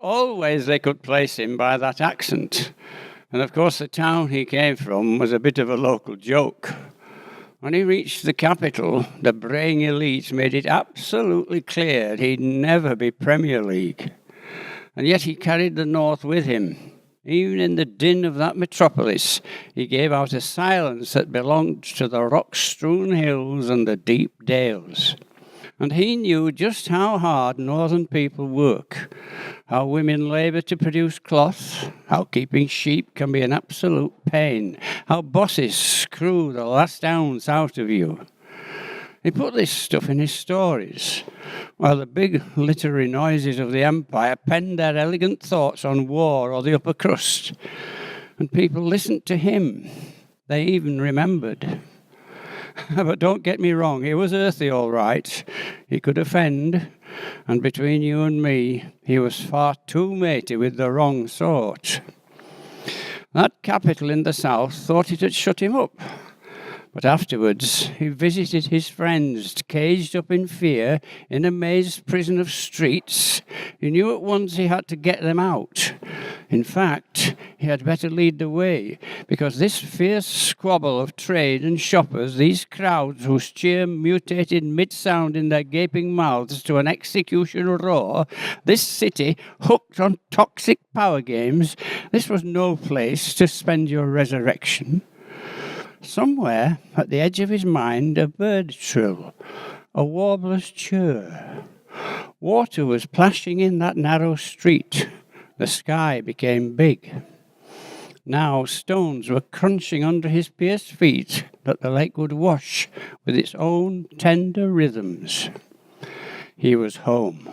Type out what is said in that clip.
always they could place him by that accent. And of course the town he came from was a bit of a local joke. When he reached the capital, the braying elite made it absolutely clear he'd never be Premier League. And yet he carried the North with him. Even in the din of that metropolis, he gave out a silence that belonged to the rock-strewn hills and the deep dales. And he knew just how hard northern people work, how women labour to produce cloth, how keeping sheep can be an absolute pain, how bosses screw the last ounce out of you. He put this stuff in his stories, while the big literary noises of the empire penned their elegant thoughts on war or the upper crust. And people listened to him. They even remembered. But don't get me wrong, he was earthy all right. He could offend, and between you and me, he was far too matey with the wrong sort. That capital in the south thought it had shut him up. But afterwards, he visited his friends, caged up in fear, in a maze prison of streets. He knew at once he had to get them out. In fact, he had better lead the way, because this fierce squabble of trade and shoppers, these crowds whose cheer mutated mid-sound in their gaping mouths to an execution roar, this city hooked on toxic power games, this was no place to spend your resurrection. Somewhere at the edge of his mind, a bird trill, a warbler's chirr. Water was plashing in that narrow street. The sky became big. Now stones were crunching under his pierced feet that the lake would wash with its own tender rhythms. He was home.